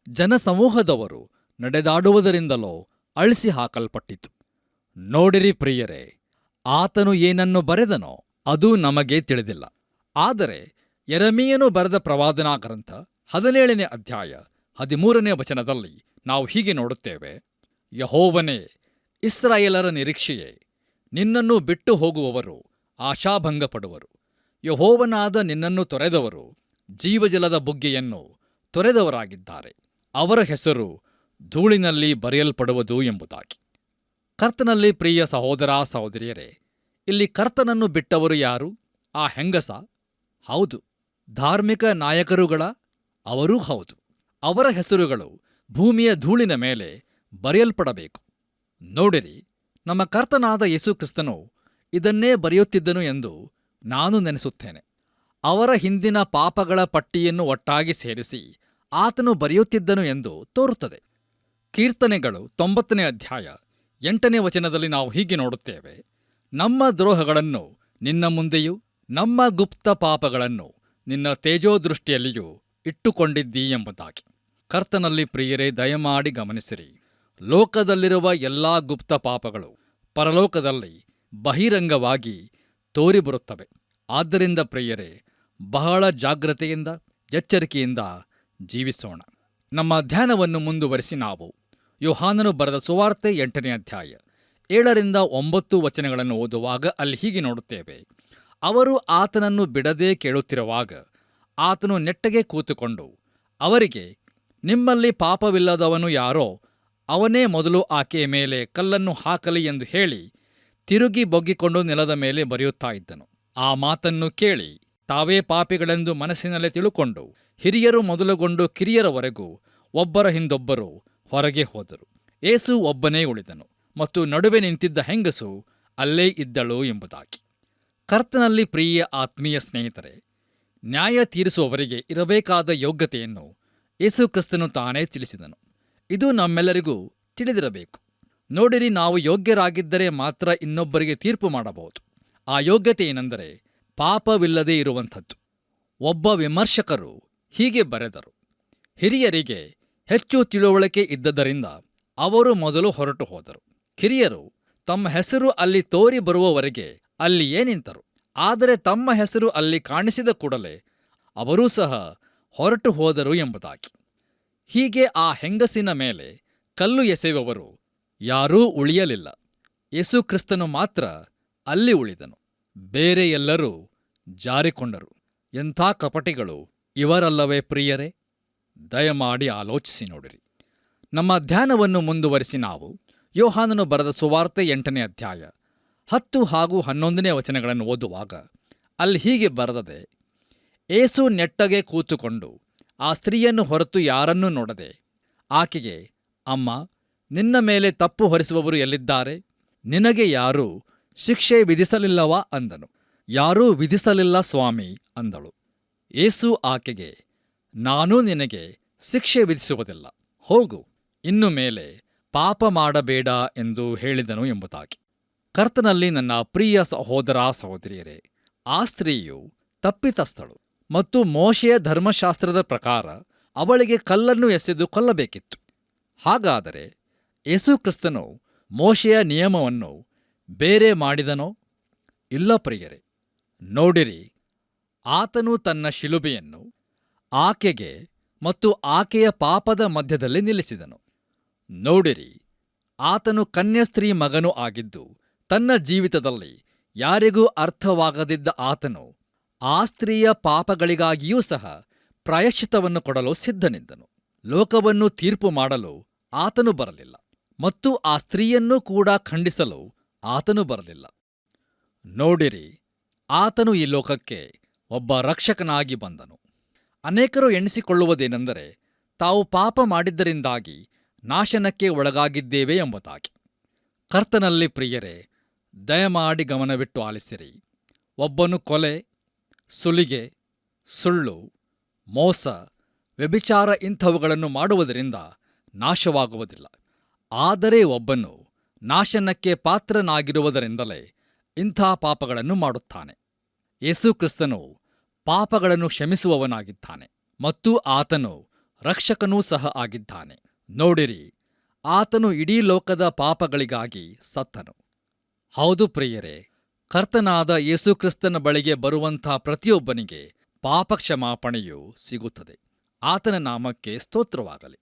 ಜನಸಮೂಹದವರು ನಡೆದಾಡುವುದರಿಂದಲೋ ಅಳಿಸಿ ಹಾಕಲ್ಪಟ್ಟಿತು. ನೋಡಿರಿ ಪ್ರಿಯರೇ, ಆತನು ಏನನ್ನು ಬರೆದನೋ ಅದು ನಮಗೆ ತಿಳಿದಿಲ್ಲ. ಆದರೆ ಯೆರೆಮೀಯನು ಬರೆದ ಪ್ರವಾದನಾ ಗ್ರಂಥ 17ನೇ ಅಧ್ಯಾಯ 13ನೇ ವಚನದಲ್ಲಿ ನಾವು ಹೀಗೆ ನೋಡುತ್ತೇವೆ, ಯೆಹೋವನೇ, ಇಸ್ರಾಯೇಲರ ನಿರೀಕ್ಷೆಯೇ, ನಿನ್ನನ್ನು ಬಿಟ್ಟು ಹೋಗುವವರು ಆಶಾಭಂಗಪಡುವರು. ಯೆಹೋವನಾದ ನಿನ್ನನ್ನು ತೊರೆದವರು ಜೀವಜಲದ ಬುಗ್ಗೆಯನ್ನು ತೊರೆದವರಾಗಿದ್ದಾರೆ. ಅವರ ಹೆಸರು ಧೂಳಿನಲ್ಲಿ ಬರೆಯಲ್ಪಡುವುದು ಎಂಬುದಾಗಿ. ಕರ್ತನಲ್ಲಿ ಪ್ರಿಯ ಸಹೋದರ ಸಹೋದರಿಯರೇ, ಇಲ್ಲಿ ಕರ್ತನನ್ನು ಬಿಟ್ಟವರು ಯಾರು? ಆ ಹೆಂಗಸ? ಹೌದು. ಧಾರ್ಮಿಕ ನಾಯಕರುಗಳ? ಅವರೂ ಹೌದು. ಅವರ ಹೆಸರುಗಳು ಭೂಮಿಯ ಧೂಳಿನ ಮೇಲೆ ಬರೆಯಲ್ಪಡಬೇಕು. ನೋಡಿರಿ, ನಮ್ಮ ಕರ್ತನಾದ ಯೇಸುಕ್ರಿಸ್ತನು ಇದನ್ನೇ ಬರೆಯುತ್ತಿದ್ದನು ಎಂದು ನಾನು ನೆನೆಸುತ್ತೇನೆ. ಅವರ ಹಿಂದಿನ ಪಾಪಗಳ ಪಟ್ಟಿಯನ್ನು ಒಟ್ಟಾಗಿ ಸೇರಿಸಿ ಆತನು ಬರೆಯುತ್ತಿದ್ದನು ಎಂದು ತೋರುತ್ತದೆ. ಕೀರ್ತನೆಗಳು 90ನೇ ಅಧ್ಯಾಯ 8ನೇ ವಚನದಲ್ಲಿ ನಾವು ಹೀಗೆ ನೋಡುತ್ತೇವೆ, ನಮ್ಮ ದ್ರೋಹಗಳನ್ನು ನಿನ್ನ ಮುಂದೆಯೂ ನಮ್ಮ ಗುಪ್ತ ಪಾಪಗಳನ್ನು ನಿನ್ನ ತೇಜೋದೃಷ್ಟಿಯಲ್ಲಿಯೂ ಇಟ್ಟುಕೊಂಡಿದ್ದೀ ಎಂಬುದಾಗಿ. ಕರ್ತನಲ್ಲಿ ಪ್ರಿಯರೇ, ದಯಮಾಡಿ ಗಮನಿಸಿರಿ, ಲೋಕದಲ್ಲಿರುವ ಎಲ್ಲ ಗುಪ್ತ ಪಾಪಗಳು ಪರಲೋಕದಲ್ಲಿ ಬಹಿರಂಗವಾಗಿ ತೋರಿಬರುತ್ತವೆ. ಆದ್ದರಿಂದ ಪ್ರಿಯರೇ, ಬಹಳ ಜಾಗ್ರತೆಯಿಂದ ಎಚ್ಚರಿಕೆಯಿಂದ ಜೀವಿಸೋಣ. ನಮ್ಮ ಧ್ಯಾನವನ್ನು ಮುಂದುವರಿಸಿ ನಾವು ಯೋಹಾನನು ಬರೆದ ಸುವಾರ್ತೆ 8ನೇ ಅಧ್ಯಾಯ 7ರಿಂದ 9 ವಚನಗಳನ್ನು ಓದುವಾಗ ಅಲ್ಲಿ ಹೀಗೆ ನೋಡುತ್ತೇವೆ, ಅವರು ಆತನನ್ನು ಬಿಡದೇ ಕೇಳುತ್ತಿರುವಾಗ ಆತನು ನೆಟ್ಟಗೆ ಕೂತುಕೊಂಡು ಅವರಿಗೆ, ನಿಮ್ಮಲ್ಲಿ ಪಾಪವಿಲ್ಲದವನು ಯಾರೋ ಅವನೇ ಮೊದಲು ಆಕೆಯ ಮೇಲೆ ಕಲ್ಲನ್ನು ಹಾಕಲಿ ಎಂದು ಹೇಳಿ ತಿರುಗಿ ಬೊಗ್ಗಿಕೊಂಡು ನೆಲದ ಮೇಲೆ ಬರೆಯುತ್ತಾ ಇದ್ದನು. ಆ ಮಾತನ್ನು ಕೇಳಿ ತಾವೇ ಪಾಪಿಗಳೆಂದು ಮನಸ್ಸಿನಲ್ಲೇ ತಿಳುಕೊಂಡು ಹಿರಿಯರು ಮೊದಲುಗೊಂಡು ಕಿರಿಯರವರೆಗೂ ಒಬ್ಬರ ಹಿಂದೊಬ್ಬರು ಹೊರಗೆ ಹೋದರು. ಯೇಸು ಒಬ್ಬನೇ ಉಳಿದನು ಮತ್ತು ನಡುವೆ ನಿಂತಿದ್ದ ಹೆಂಗಸು ಅಲ್ಲೇ ಇದ್ದಳು ಎಂಬುದಾಗಿ. ಕರ್ತನಲ್ಲಿ ಪ್ರಿಯ ಆತ್ಮೀಯ ಸ್ನೇಹಿತರೆ, ನ್ಯಾಯ ತೀರಿಸುವವರಿಗೆ ಇರಬೇಕಾದ ಯೋಗ್ಯತೆಯನ್ನು ಯೇಸು ಕ್ರಿಸ್ತನು ತಾನೇ ತಿಳಿಸಿದನು. ಇದು ನಮ್ಮೆಲ್ಲರಿಗೂ ತಿಳಿದಿರಬೇಕು. ನೋಡಿರಿ, ನಾವು ಯೋಗ್ಯರಾಗಿದ್ದರೆ ಮಾತ್ರ ಇನ್ನೊಬ್ಬರಿಗೆ ತೀರ್ಪು ಮಾಡಬಹುದು. ಆ ಯೋಗ್ಯತೆ ಏನೆಂದರೆ ಪಾಪವಿಲ್ಲದೆ ಇರುವಂಥದ್ದು. ಒಬ್ಬ ವಿಮರ್ಶಕರು ಹೀಗೆ ಬರೆದರು, ಹಿರಿಯರಿಗೆ ಹೆಚ್ಚು ತಿಳುವಳಿಕೆ ಇದ್ದದರಿಂದ ಅವರು ಮೊದಲು ಹೊರಟು ಹೋದರು. ಕಿರಿಯರು ತಮ್ಮ ಹೆಸರು ಅಲ್ಲಿ ತೋರಿ ಬರುವವರೆಗೆ ಅಲ್ಲಿಯೇ ನಿಂತರು. ಆದರೆ ತಮ್ಮ ಹೆಸರು ಅಲ್ಲಿ ಕಾಣಿಸಿದ ಕೂಡಲೇ ಅವರೂ ಸಹ ಹೊರಟು ಹೋದರು ಎಂಬುದಾಗಿ. ಹೀಗೆ ಆ ಹೆಂಗಸಿನ ಮೇಲೆ ಕಲ್ಲು ಎಸೆಯುವವರು ಯಾರೂ ಉಳಿಯಲಿಲ್ಲ. ಯೇಸು ಕ್ರಿಸ್ತನು ಮಾತ್ರ ಅಲ್ಲಿ ಉಳಿದನು. ಬೇರೆ ಎಲ್ಲರೂ ಜಾರಿಕೊಂಡರು. ಎಂಥ ಕಪಟಿಗಳು ಇವರಲ್ಲವೇ ಪ್ರಿಯರೇ? ದಯಮಾಡಿ ಆಲೋಚಿಸಿ ನೋಡಿರಿ. ನಮ್ಮ ಧ್ಯಾನವನ್ನು ಮುಂದುವರಿಸಿ ನಾವು ಯೋಹಾನನು ಬರೆದ ಸುವಾರ್ತೆ 8ನೇ ಅಧ್ಯಾಯ 10 ಹಾಗೂ 11ನೇ ವಚನಗಳನ್ನು ಓದುವಾಗ ಅಲ್ಲಿ ಹೀಗೆ ಬರೆದದೆ, ಏಸು ನೆಟ್ಟಗೆ ಕೂತುಕೊಂಡು ಆ ಸ್ತ್ರೀಯನ್ನು ಹೊರತು ಯಾರನ್ನೂ ನೋಡದೆ ಆಕೆಗೆ, ಅಮ್ಮ, ನಿನ್ನ ಮೇಲೆ ತಪ್ಪು ಹೊರಿಸುವವರು ಎಲ್ಲಿದ್ದಾರೆ? ನಿನಗೆ ಯಾರೂ ಶಿಕ್ಷೆ ವಿಧಿಸಲಿಲ್ಲವಾ ಅಂದನು. ಯಾರೂ ವಿಧಿಸಲಿಲ್ಲ ಸ್ವಾಮಿ ಅಂದಳು. ಏಸು ಆಕೆಗೆ, ನಾನೂ ನಿನಗೆ ಶಿಕ್ಷೆ ವಿಧಿಸುವುದಿಲ್ಲ, ಹೋಗು, ಇನ್ನು ಮೇಲೆ ಪಾಪ ಮಾಡಬೇಡ ಎಂದು ಹೇಳಿದನು ಎಂಬುದಾಗಿ. ಕರ್ತನಲ್ಲಿ ನನ್ನ ಪ್ರಿಯ ಸಹೋದರ ಸಹೋದರಿಯರೇ, ಆ ಸ್ತ್ರೀಯು ತಪ್ಪಿತಸ್ಥಳು ಮತ್ತು ಮೋಶೆಯ ಧರ್ಮಶಾಸ್ತ್ರದ ಪ್ರಕಾರ ಅವಳಿಗೆ ಕಲ್ಲನ್ನು ಎಸೆದು ಕೊಲ್ಲಬೇಕಿತ್ತು. ಹಾಗಾದರೆ ಯೇಸು ಕ್ರಿಸ್ತನು ಮೋಶೆಯ ನಿಯಮವನ್ನು ಬೇರೆ ಮಾಡಿದನೋ? ಇಲ್ಲ ಪ್ರಿಯರೇ. ನೋಡಿರಿ, ಆತನು ತನ್ನ ಶಿಲುಬೆಯನ್ನು ಆಕೆಗೆ ಮತ್ತು ಆಕೆಯ ಪಾಪದ ಮಧ್ಯದಲ್ಲಿ ನಿಲ್ಲಿಸಿದನು. ನೋಡಿರಿ, ಆತನು ಕನ್ಯಾಸ್ತ್ರೀ ಮಗನೂ ಆಗಿದ್ದು ತನ್ನ ಜೀವಿತದಲ್ಲಿ ಯಾರಿಗೂ ಅರ್ಥವಾಗದಿದ್ದ ಆತನು ಆ ಸ್ತ್ರೀಯ ಪಾಪಗಳಿಗಾಗಿಯೂ ಸಹ ಪ್ರಾಯಶ್ಚಿತ್ತವನ್ನು ಕೊಡಲು ಸಿದ್ಧನಿದ್ದನು. ಲೋಕವನ್ನು ತೀರ್ಪು ಮಾಡಲು ಆತನು ಬರಲಿಲ್ಲ ಮತ್ತು ಆ ಸ್ತ್ರೀಯನ್ನೂ ಕೂಡ ಖಂಡಿಸಲು ಆತನು ಬರಲಿಲ್ಲ. ನೋಡಿರಿ, ಆತನು ಈ ಲೋಕಕ್ಕೆ ಒಬ್ಬ ರಕ್ಷಕನಾಗಿ ಬಂದನು. ಅನೇಕರು ಎಣಿಸಿಕೊಳ್ಳುವುದೇನೆಂದರೆ ತಾವು ಪಾಪ ಮಾಡಿದ್ದರಿಂದಾಗಿ ನಾಶನಕ್ಕೆ ಒಳಗಾಗಿದ್ದೇವೆ ಎಂಬುದಾಗಿ. ಕರ್ತನಲ್ಲಿ ಪ್ರಿಯರೇ, ದಯಮಾಡಿ ಗಮನವಿಟ್ಟು ಆಲಿಸಿರಿ. ಒಬ್ಬನು ಕೊಲೆ, ಸುಲಿಗೆ, ಸುಳ್ಳು, ಮೋಸ, ವ್ಯಭಿಚಾರ ಇಂಥವುಗಳನ್ನು ಮಾಡುವುದರಿಂದ ನಾಶವಾಗುವುದಿಲ್ಲ. ಆದರೆ ಒಬ್ಬನು ನಾಶನಕ್ಕೆ ಪಾತ್ರನಾಗಿರುವುದರಿಂದಲೇ ಇಂಥ ಪಾಪಗಳನ್ನು ಮಾಡುತ್ತಾನೆ. ಯೇಸು ಕ್ರಿಸ್ತನು ಪಾಪಗಳನ್ನು ಕ್ಷಮಿಸುವವನಾಗಿದ್ದಾನೆ ಮತ್ತು ಆತನು ರಕ್ಷಕನೂ ಸಹ ಆಗಿದ್ದಾನೆ. ನೋಡಿರಿ, ಆತನು ಇಡೀ ಲೋಕದ ಪಾಪಗಳಿಗಾಗಿ ಸತ್ತನು. ಹೌದು ಪ್ರಿಯರೇ, ಕರ್ತನಾದ ಯೇಸು ಕ್ರಿಸ್ತನ ಬಳಿಗೆ ಬರುವಂಥ ಪ್ರತಿಯೊಬ್ಬನಿಗೆ ಪಾಪಕ್ಷಮಾಪಣೆಯು ಸಿಗುತ್ತದೆ. ಆತನ ನಾಮಕ್ಕೆ ಸ್ತೋತ್ರವಾಗಲಿ.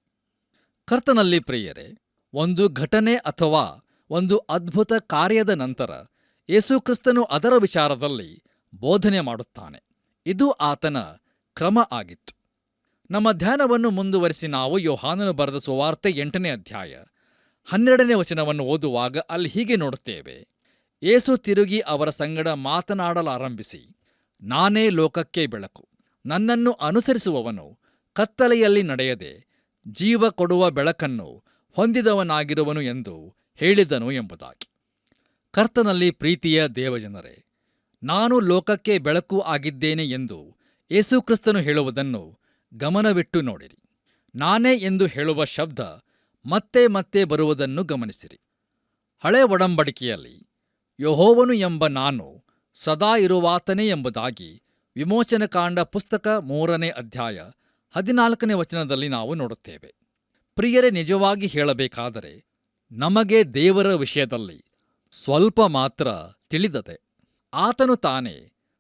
ಕರ್ತನಲ್ಲಿ ಪ್ರಿಯರೇ, ಒಂದು ಘಟನೆ ಅಥವಾ ಒಂದು ಅದ್ಭುತ ಕಾರ್ಯದ ನಂತರ ಯೇಸು ಕ್ರಿಸ್ತನು ಅದರ ವಿಚಾರದಲ್ಲಿ ಬೋಧನೆ ಮಾಡುತ್ತಾನೆ. ಇದು ಆತನ ಕ್ರಮ ಆಗಿತ್ತು. ನಮ್ಮ ಧ್ಯಾನವನ್ನು ಮುಂದುವರಿಸಿ ನಾವು ಯೋಹಾನನು ಬರೆದ ಸುವಾರ್ತೆ 8ನೇ ಅಧ್ಯಾಯ 12ನೇ ವಚನವನ್ನು ಓದುವಾಗ ಅಲ್ಲಿ ಹೀಗೆ ನೋಡುತ್ತೇವೆ, ಯೇಸು ತಿರುಗಿ ಅವರ ಸಂಗಡ ಮಾತನಾಡಲಾರಂಭಿಸಿ, ನಾನೇ ಲೋಕಕ್ಕೆ ಬೆಳಕು, ನನ್ನನ್ನು ಅನುಸರಿಸುವವನು ಕತ್ತಲೆಯಲ್ಲಿ ನಡೆಯದೆ ಜೀವ ಕೊಡುವ ಬೆಳಕನ್ನು ಹೊಂದಿದವನಾಗಿರುವನು ಎಂದು ಹೇಳಿದನು ಎಂಬುದಾಗಿ. ಕರ್ತನಲ್ಲಿ ಪ್ರೀತಿಯ ದೇವಜನರೇ, ನಾನು ಲೋಕಕ್ಕೆ ಬೆಳಕು ಆಗಿದ್ದೇನೆ ಎಂದು ಯೇಸು ಕ್ರಿಸ್ತನು ಹೇಳುವುದನ್ನು ಗಮನವಿಟ್ಟು ನೋಡಿರಿ. ನಾನೇ ಎಂದು ಹೇಳುವ ಶಬ್ದ ಮತ್ತೆ ಮತ್ತೆ ಬರುವುದನ್ನು ಗಮನಿಸಿರಿ. ಹಳೆ ಒಡಂಬಡಿಕೆಯಲ್ಲಿ ಯೆಹೋವನು ಎಂಬ ನಾನು ಸದಾ ಇರುವಾತನೇ ಎಂಬುದಾಗಿ ವಿಮೋಚನಕಾಂಡ ಪುಸ್ತಕ 3ನೇ ಅಧ್ಯಾಯ 14ನೇ ವಚನದಲ್ಲಿ ನಾವು ನೋಡುತ್ತೇವೆ. ಪ್ರಿಯರೇ, ನಿಜವಾಗಿ ಹೇಳಬೇಕಾದರೆ ನಮಗೆ ದೇವರ ವಿಷಯದಲ್ಲಿ ಸ್ವಲ್ಪ ಮಾತ್ರ ತಿಳಿದದೆ. ಆತನು ತಾನೇ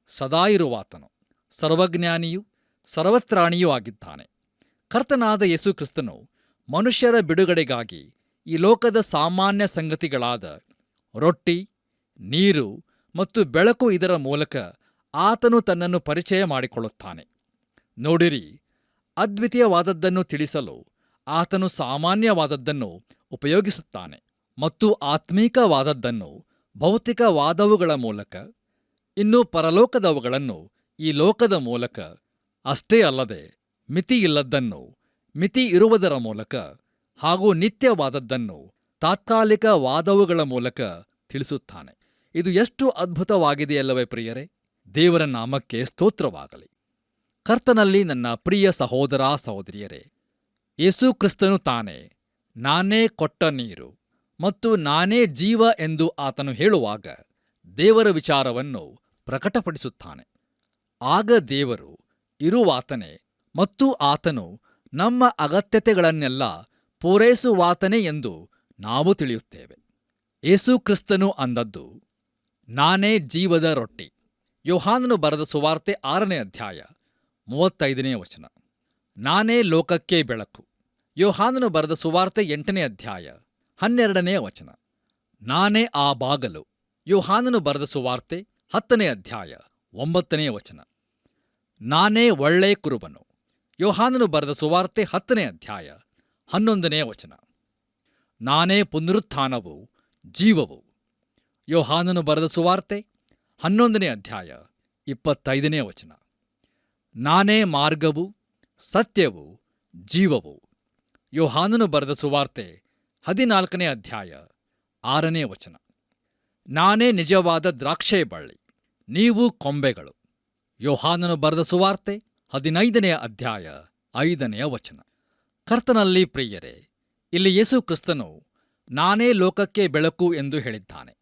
ಸದಾ ಇರುವಾತನು, ಸರ್ವಜ್ಞಾನಿಯೂ ಸರ್ವತ್ರಾಣಿಯೂ ಆಗಿದ್ದಾನೆ. ಕರ್ತನಾದ ಯೇಸು ಕ್ರಿಸ್ತನು ಮನುಷ್ಯರ ಬಿಡುಗಡೆಗಾಗಿ ಈ ಲೋಕದ ಸಾಮಾನ್ಯ ಸಂಗತಿಗಳಾದ ರೊಟ್ಟಿ, ನೀರು ಮತ್ತು ಬೆಳಕು ಇದರ ಮೂಲಕ ಆತನು ತನ್ನನ್ನು ಪರಿಚಯ ಮಾಡಿಕೊಳ್ಳುತ್ತಾನೆ. ನೋಡಿರಿ, ಅದ್ವಿತೀಯವಾದದ್ದನ್ನು ತಿಳಿಸಲು ಆತನು ಸಾಮಾನ್ಯವಾದದ್ದನ್ನು ಉಪಯೋಗಿಸುತ್ತಾನೆ ಮತ್ತು ಆತ್ಮೀಕವಾದದ್ದನ್ನು ಭೌತಿಕವಾದವುಗಳ ಮೂಲಕ, ಇನ್ನು ಪರಲೋಕದವುಗಳನ್ನು ಈ ಲೋಕದ ಮೂಲಕ, ಅಷ್ಟೇ ಅಲ್ಲದೆ ಮಿತಿಯಿಲ್ಲದ್ದನ್ನು ಮಿತಿ ಇರುವುದರ ಮೂಲಕ ಹಾಗೂ ನಿತ್ಯವಾದದ್ದನ್ನು ತಾತ್ಕಾಲಿಕವಾದವುಗಳ ಮೂಲಕ ತಿಳಿಸುತ್ತಾನೆ. ಇದು ಎಷ್ಟು ಅದ್ಭುತವಾಗಿದೆಯಲ್ಲವೇ ಪ್ರಿಯರೇ? ದೇವರ ನಾಮಕ್ಕೆ ಸ್ತೋತ್ರವಾಗಲಿ. ಕರ್ತನಲ್ಲಿ ನನ್ನ ಪ್ರಿಯ ಸಹೋದರ ಸಹೋದರಿಯರೇ, ಯೇಸು ಕ್ರಿಸ್ತನು ತಾನೇ ನಾನೇ ಕೊಟ್ಟ ನೀರು ಮತ್ತು ನಾನೇ ಜೀವ ಎಂದು ಆತನು ಹೇಳುವಾಗ ದೇವರ ವಿಚಾರವನ್ನು ಪ್ರಕಟಪಡಿಸುತ್ತಾನೆ. ಆಗ ದೇವರು ಇರುವಾತನೇ ಮತ್ತು ಆತನು ನಮ್ಮ ಅಗತ್ಯತೆಗಳನ್ನೆಲ್ಲ ಪೂರೈಸುವಾತನೇ ಎಂದು ನಾವು ತಿಳಿಯುತ್ತೇವೆ. ಯೇಸು ಕ್ರಿಸ್ತನು ಅಂದದ್ದು ನಾನೇ ಜೀವದ ರೊಟ್ಟಿ. ಯೋಹಾನನು ಬರೆದ ಸುವಾರ್ತೆ 6ನೇ ಅಧ್ಯಾಯ 35ನೇ ವಚನ. ನಾನೇ ಲೋಕಕ್ಕೆ ಬೆಳಕು. ಯೋಹಾನನು ಬರೆದ ಸುವಾರ್ತೆ 8ನೇ ಅಧ್ಯಾಯ 12ನೇ ವಚನ. ನಾನೇ ಆ ಬಾಗಲು. ಯೋಹಾನನು ಬರೆದ ಸುವಾರ್ತೆ 10ನೇ ಅಧ್ಯಾಯ 9ನೇ ವಚನ. ನಾನೇ ಒಳ್ಳೆ ಕುರುಬನು. ಯೋಹಾನನು ಬರೆದ ಸುವಾರ್ತೆ 10ನೇ ಅಧ್ಯಾಯ 11ನೇ ವಚನ. ನಾನೇ ಪುನರುತ್ಥಾನವು ಜೀವವು. ಯೋಹಾನನು ಬರೆದ ಸುವಾರ್ತೆ 11ನೇ ಅಧ್ಯಾಯ 25ನೇ ವಚನ. ನಾನೇ ಮಾರ್ಗವು ಸತ್ಯವು ಜೀವವು. ಯೋಹಾನನು ಬರೆದ ಸುವಾರ್ತೆ 14ನೇ ಅಧ್ಯಾಯ 6ನೇ ವಚನ. ನಾನೇ ನಿಜವಾದ ದ್ರಾಕ್ಷೆ ಬಳ್ಳಿ, ನೀವು ಕೊಂಬೆಗಳು. ಯೋಹಾನನು ಬರೆದ ಸುವಾರ್ತೆ 15ನೇ ಅಧ್ಯಾಯ 5ನೇ ವಚನ. ಕರ್ತನಲ್ಲಿ ಪ್ರಿಯರೇ, ಇಲ್ಲಿ ಯೇಸು ಕ್ರಿಸ್ತನು ನಾನೇ ಲೋಕಕ್ಕೆ ಬೆಳಕು ಎಂದು ಹೇಳಿದ್ದಾನೆ.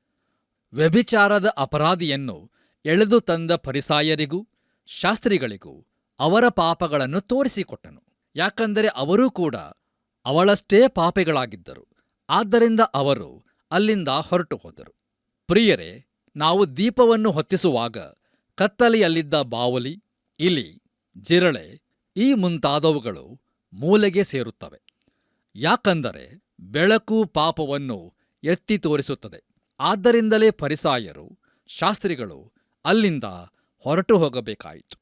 ವ್ಯಭಿಚಾರದ ಅಪರಾಧಿಯನ್ನು ಎಳೆದು ತಂದ ಫರಿಸಾಯರಿಗೂ ಶಾಸ್ತ್ರಿಗಳಿಗೂ ಅವರ ಪಾಪಗಳನ್ನು ತೋರಿಸಿಕೊಟ್ಟನು. ಯಾಕಂದರೆ ಅವರೂ ಕೂಡ ಅವಳಷ್ಟೇ ಪಾಪಿಗಳಾಗಿದ್ದರು. ಆದ್ದರಿಂದ ಅವರು ಅಲ್ಲಿಂದ ಹೊರಟು ಹೋದರು. ಪ್ರಿಯರೇ, ನಾವು ದೀಪವನ್ನು ಹೊತ್ತಿಸುವಾಗ ಕತ್ತಲೆಯಲ್ಲಿದ್ದ ಬಾವಲಿ, ಇಲಿ, ಜಿರಳೆ ಈ ಮುಂತಾದವುಗಳು ಮೂಲೆಗೆ ಸೇರುತ್ತವೆ. ಯಾಕಂದರೆ ಬೆಳಕು ಪಾಪವನ್ನು ಎತ್ತಿ ತೋರಿಸುತ್ತದೆ. ಆದ್ದರಿಂದಲೇ ಫರಿಸಾಯರು ಶಾಸ್ತ್ರಿಗಳು ಅಲ್ಲಿಂದ ಹೊರಟು ಹೋಗಬೇಕಾಯಿತು.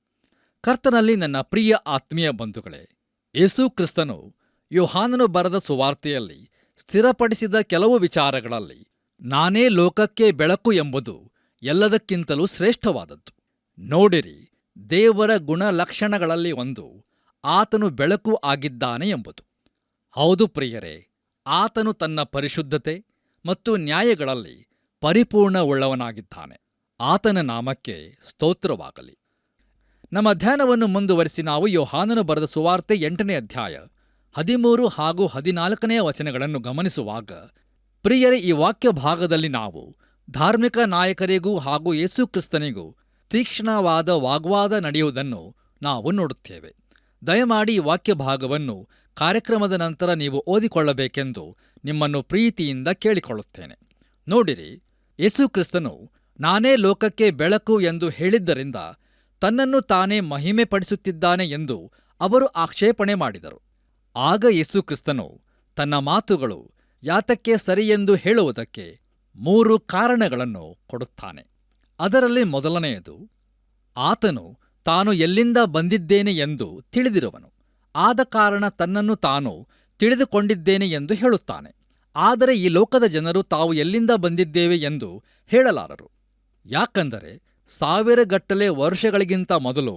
ಕರ್ತನಲ್ಲಿ ನನ್ನ ಪ್ರಿಯ ಆತ್ಮೀಯ ಬಂಧುಗಳೇ, ಯೇಸು ಕ್ರಿಸ್ತನು ಯೋಹಾನನು ಬರೆದ ಸುವಾರ್ತೆಯಲ್ಲಿ ಸ್ಥಿರಪಡಿಸಿದ ಕೆಲವು ವಿಚಾರಗಳಲ್ಲಿ ನಾನೇ ಲೋಕಕ್ಕೆ ಬೆಳಕು ಎಂಬುದು ಎಲ್ಲದಕ್ಕಿಂತಲೂ ಶ್ರೇಷ್ಠವಾದದ್ದು. ನೋಡಿರಿ, ದೇವರ ಗುಣಲಕ್ಷಣಗಳಲ್ಲಿ ಒಂದು ಆತನು ಬೆಳಕು ಆಗಿದ್ದಾನೆ ಎಂಬುದು. ಹೌದು ಪ್ರಿಯರೇ, ಆತನು ತನ್ನ ಪರಿಶುದ್ಧತೆ ಮತ್ತು ನ್ಯಾಯಗಳಲ್ಲಿ ಪರಿಪೂರ್ಣವುಳ್ಳವನಾಗಿದ್ದಾನೆ. ಆತನ ನಾಮಕ್ಕೆ ಸ್ತೋತ್ರವಾಗಲಿ. ನಮ್ಮ ಧ್ಯಾನವನ್ನು ಮುಂದುವರಿಸಿ ನಾವು ಯೋಹಾನನು ಬರೆದ ಸುವಾರ್ತೆ 8ನೇ ಅಧ್ಯಾಯ 13 ಹಾಗೂ 14ನೇ ವಚನಗಳನ್ನು ಗಮನಿಸುವಾಗ, ಪ್ರಿಯರೇ, ಈ ವಾಕ್ಯ ಭಾಗದಲ್ಲಿ ನಾವು ಧಾರ್ಮಿಕ ನಾಯಕರಿಗೂ ಹಾಗೂ ಯೇಸು ಕ್ರಿಸ್ತನಿಗೂ ತೀಕ್ಷ್ಣವಾದ ವಾಗ್ವಾದ ನಡೆಯುವುದನ್ನು ನಾವು ನೋಡುತ್ತೇವೆ. ದಯಮಾಡಿ ಈ ವಾಕ್ಯ ಭಾಗವನ್ನು ಕಾರ್ಯಕ್ರಮದ ನಂತರ ನೀವು ಓದಿಕೊಳ್ಳಬೇಕೆಂದು ನಿಮ್ಮನ್ನು ಪ್ರೀತಿಯಿಂದ ಕೇಳಿಕೊಳ್ಳುತ್ತೇನೆ. ನೋಡಿರಿ, ಯೇಸು ಕ್ರಿಸ್ತನು ನಾನೇ ಲೋಕಕ್ಕೆ ಬೆಳಕು ಎಂದು ಹೇಳಿದ್ದರಿಂದ ತನ್ನನ್ನು ತಾನೇ ಮಹಿಮೆಪಡಿಸುತ್ತಿದ್ದಾನೆ ಎಂದು ಅವರು ಆಕ್ಷೇಪಣೆ ಮಾಡಿದರು. ಆಗ ಯೇಸು ಕ್ರಿಸ್ತನು ತನ್ನ ಮಾತುಗಳು ಯಾತಕ್ಕೆ ಸರಿಯೆಂದು ಹೇಳುವುದಕ್ಕೆ 3 ಕಾರಣಗಳನ್ನು ಕೊಡುತ್ತಾನೆ. ಅದರಲ್ಲಿ ಮೊದಲನೆಯದು, ಆತನು ತಾನು ಎಲ್ಲಿಂದ ಬಂದಿದ್ದೇನೆ ಎಂದು ತಿಳಿದಿರುವನು. ಆದ ಕಾರಣ ತನ್ನನ್ನು ತಾನು ತಿಳಿದುಕೊಂಡಿದ್ದೇನೆ ಎಂದು ಹೇಳುತ್ತಾನೆ. ಆದರೆ ಈ ಲೋಕದ ಜನರು ತಾವು ಎಲ್ಲಿಂದ ಬಂದಿದ್ದೇವೆ ಎಂದು ಹೇಳಲಾರರು. ಯಾಕಂದರೆ 1000 ಗಟ್ಟಲೆ ವರ್ಷಗಳಿಗಿಂತ ಮೊದಲು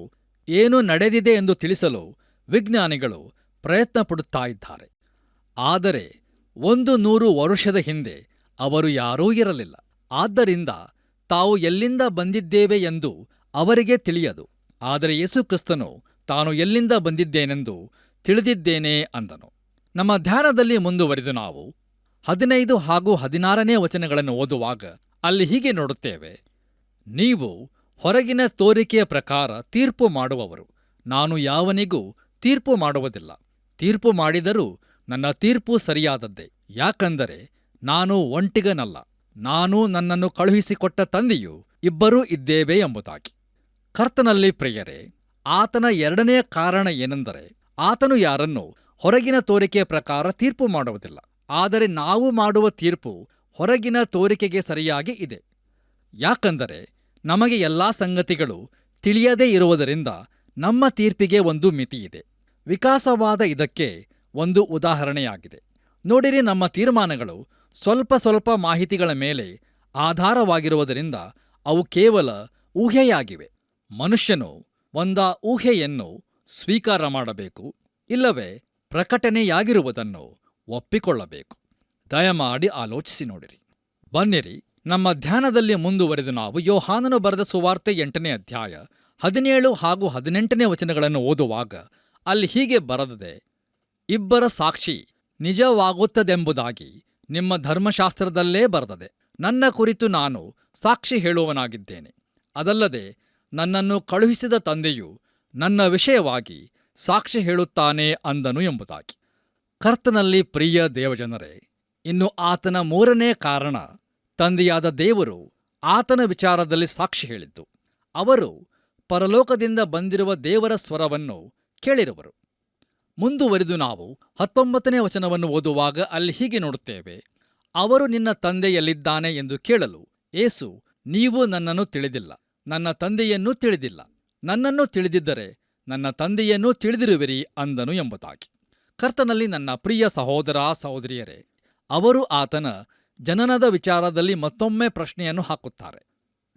ಏನು ನಡೆದಿದೆ ಎಂದು ತಿಳಿಸಲು ವಿಜ್ಞಾನಿಗಳು ಪ್ರಯತ್ನಪಡುತ್ತಾ ಇದ್ದಾರೆ. ಆದರೆ 100 ವರುಷದ ಹಿಂದೆ ಅವರು ಯಾರೂ ಇರಲಿಲ್ಲ. ಆದ್ದರಿಂದ ತಾವು ಎಲ್ಲಿಂದ ಬಂದಿದ್ದೇವೆ ಎಂದು ಅವರಿಗೆ ತಿಳಿಯದು. ಆದರೆ ಯೇಸು ಕ್ರಿಸ್ತನು ತಾನು ಎಲ್ಲಿಂದ ಬಂದಿದ್ದೇನೆಂದು ತಿಳಿದಿದ್ದೇನೆ ಅಂದನು. ನಮ್ಮ ಧ್ಯಾನದಲ್ಲಿ ಮುಂದುವರಿದು ನಾವು 15 ಹಾಗೂ 16ನೇ ವಚನಗಳನ್ನು ಓದುವಾಗ ಅಲ್ಲಿ ಹೀಗೆ ನೋಡುತ್ತೇವೆ. ನೀವು ಹೊರಗಿನ ತೋರಿಕೆಯ ಪ್ರಕಾರ ತೀರ್ಪು ಮಾಡುವವರು. ನಾನು ಯಾವನಿಗೂ ತೀರ್ಪು ಮಾಡುವುದಿಲ್ಲ. ತೀರ್ಪು ಮಾಡಿದರೂ ನನ್ನ ತೀರ್ಪು ಸರಿಯಾದದ್ದೇ. ಯಾಕಂದರೆ ನಾನು ಒಂಟಿಗನಲ್ಲ, ನಾನು ನನ್ನನ್ನು ಕಳುಹಿಸಿಕೊಟ್ಟ ತಂದೆಯೂ ಇಬ್ಬರೂ ಇದ್ದೇವೆ ಎಂಬುದಾಗಿ. ಕರ್ತನಲ್ಲಿ ಪ್ರಿಯರೇ, ಆತನ ಎರಡನೆಯ ಕಾರಣ ಏನೆಂದರೆ, ಆತನು ಯಾರನ್ನೂ ಹೊರಗಿನ ತೋರಿಕೆಯ ಪ್ರಕಾರ ತೀರ್ಪು ಮಾಡುವುದಿಲ್ಲ. ಆದರೆ ನಾವು ಮಾಡುವ ತೀರ್ಪು ಹೊರಗಿನ ತೋರಿಕೆಗೆ ಸರಿಯಾಗಿ ಇದೆ. ಯಾಕಂದರೆ ನಮಗೆ ಎಲ್ಲಾ ಸಂಗತಿಗಳು ತಿಳಿಯದೇ ಇರುವುದರಿಂದ ನಮ್ಮ ತೀರ್ಪಿಗೆ ಒಂದು ಮಿತಿಯಿದೆ. ವಿಕಾಸವಾದ ಇದಕ್ಕೆ ಒಂದು ಉದಾಹರಣೆಯಾಗಿದೆ. ನೋಡಿರಿ, ನಮ್ಮ ತೀರ್ಮಾನಗಳು ಸ್ವಲ್ಪ ಸ್ವಲ್ಪ ಮಾಹಿತಿಗಳ ಮೇಲೆ ಆಧಾರವಾಗಿರುವುದರಿಂದ ಅವು ಕೇವಲ ಊಹೆಯಾಗಿವೆ. ಮನುಷ್ಯನು ಒಂದ ಊಹೆಯನ್ನು ಸ್ವೀಕಾರ ಮಾಡಬೇಕು, ಇಲ್ಲವೇ ಪ್ರಕಟಣೆಯಾಗಿರುವುದನ್ನು ಒಪ್ಪಿಕೊಳ್ಳಬೇಕು. ದಯಮಾಡಿ ಆಲೋಚಿಸಿ ನೋಡಿರಿ. ಬನ್ನಿರಿ, ನಮ್ಮ ಧ್ಯಾನದಲ್ಲಿ ಮುಂದುವರೆದು ನಾವು ಯೋಹಾನನು ಬರೆದ ಸುವಾರ್ತೆ 8ನೇ ಅಧ್ಯಾಯ 17 ಹಾಗೂ 18ನೇ ವಚನಗಳನ್ನು ಓದುವಾಗ ಅಲ್ಲಿ ಹೀಗೆ ಬರೆದಿದೆ: ಇಬ್ಬರ ಸಾಕ್ಷಿ ನಿಜವಾಗುತ್ತದೆಂಬುದಾಗಿ ನಿಮ್ಮ ಧರ್ಮಶಾಸ್ತ್ರದಲ್ಲೇ ಬರೆದದೆ. ನನ್ನ ಕುರಿತು ನಾನು ಸಾಕ್ಷಿ ಹೇಳುವವನಾಗಿದ್ದೇನೆ. ಅದಲ್ಲದೆ ನನ್ನನ್ನು ಕಳುಹಿಸಿದ ತಂದೆಯು ನನ್ನ ವಿಷಯವಾಗಿ ಸಾಕ್ಷಿ ಹೇಳುತ್ತಾನೆ ಅಂದನು ಎಂಬುದಾಗಿ. ಕರ್ತನಲ್ಲಿ ಪ್ರಿಯ ದೇವಜನರೇ, ಇನ್ನು ಆತನ ಮೂರನೇ ಕಾರಣ, ತಂದೆಯಾದ ದೇವರು ಆತನ ವಿಚಾರದಲ್ಲಿ ಸಾಕ್ಷಿ ಹೇಳಿದ್ದು. ಅವರು ಪರಲೋಕದಿಂದ ಬಂದಿರುವ ದೇವರ ಸ್ವರವನ್ನು ಕೇಳಿರುವರು. ಮುಂದುವರಿದು ನಾವು 19ನೇ ವಚನವನ್ನು ಓದುವಾಗ ಅಲ್ಲಿ ಹೀಗೆ ನೋಡುತ್ತೇವೆ: ಅವರು ನಿನ್ನ ತಂದೆ ಎಲ್ಲಿದ್ದಾನೆ ಎಂದು ಕೇಳಲು ಯೇಸು, ನೀವು ನನ್ನನ್ನು ತಿಳಿದಿಲ್ಲ, ನನ್ನ ತಂದೆಯನ್ನೂ ತಿಳಿದಿಲ್ಲ. ನನ್ನನ್ನು ತಿಳಿದಿದ್ದರೆ ನನ್ನ ತಂದೆಯನ್ನೂ ತಿಳಿದಿರುವಿರಿ ಅಂದನು ಎಂಬುದಾಗಿ. ಕರ್ತನಲ್ಲಿ ನನ್ನ ಪ್ರಿಯ ಸಹೋದರ ಸಹೋದರಿಯರೇ, ಅವರು ಆತನ ಜನನದ ವಿಚಾರದಲ್ಲಿ ಮತ್ತೊಮ್ಮೆ ಪ್ರಶ್ನೆಯನ್ನು ಹಾಕುತ್ತಾರೆ.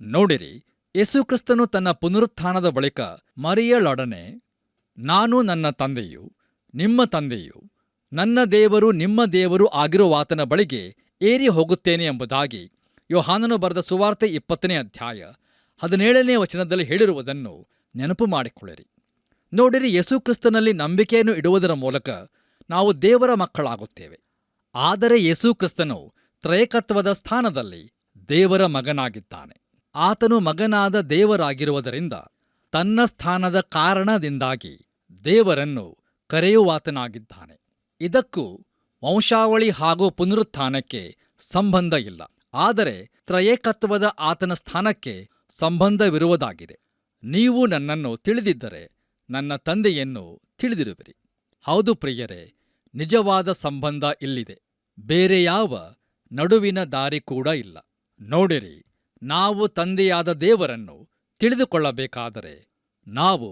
ನೋಡಿರಿ, ಯೇಸುಕ್ರಿಸ್ತನು ತನ್ನ ಪುನರುತ್ಥಾನದ ಬಳಿಕ ಮರಿಯಳೊಡನೆ, ನಾನು ನನ್ನ ತಂದೆಯು ನಿಮ್ಮ ತಂದೆಯು, ನನ್ನ ದೇವರು ನಿಮ್ಮ ದೇವರು ಆಗಿರುವಾತನ ಬಳಿಗೆ ಏರಿ ಹೋಗುತ್ತೇನೆ ಎಂಬುದಾಗಿ ಯೋಹಾನನು ಬರೆದ ಸುವಾರ್ತೆ 20ನೇ ಅಧ್ಯಾಯ 17ನೇ ವಚನದಲ್ಲಿ ಹೇಳಿರುವುದನ್ನು ನೆನಪು ಮಾಡಿಕೊಳ್ಳಿರಿ. ನೋಡಿರಿ, ಯೇಸುಕ್ರಿಸ್ತನಲ್ಲಿ ನಂಬಿಕೆಯನ್ನು ಇಡುವುದರ ಮೂಲಕ ನಾವು ದೇವರ ಮಕ್ಕಳಾಗುತ್ತೇವೆ. ಆದರೆ ಯೇಸುಕ್ರಿಸ್ತನು ತ್ರೈಕತ್ವದ ಸ್ಥಾನದಲ್ಲಿ ದೇವರ ಮಗನಾಗಿದ್ದಾನೆ. ಆತನು ಮಗನಾದ ದೇವರಾಗಿರುವುದರಿಂದ ತನ್ನ ಸ್ಥಾನದ ಕಾರಣದಿಂದಾಗಿ ದೇವರನ್ನು ಕರೆಯುವಾತನಾಗಿದ್ದಾನೆ. ಇದಕ್ಕೂ ವಂಶಾವಳಿ ಹಾಗೂ ಪುನರುತ್ಥಾನಕ್ಕೆ ಸಂಬಂಧ ಇಲ್ಲ. ಆದರೆ ತ್ರಯೇಕತ್ವದ ಆತನ ಸ್ಥಾನಕ್ಕೆ ಸಂಬಂಧವಿರುವುದಾಗಿದೆ. ನೀವು ನನ್ನನ್ನು ತಿಳಿದಿದ್ದರೆ ನನ್ನ ತಂದೆಯನ್ನು ತಿಳಿದಿರುವಿರಿ. ಹೌದು ಪ್ರಿಯರೇ, ನಿಜವಾದ ಸಂಬಂಧ ಇಲ್ಲಿದೆ. ಬೇರೆ ಯಾವ ನಡುವಿನ ದಾರಿ ಕೂಡ ಇಲ್ಲ. ನೋಡಿರಿ, ನಾವು ತಂದೆಯಾದ ದೇವರನ್ನು ತಿಳಿದುಕೊಳ್ಳಬೇಕಾದರೆ ನಾವು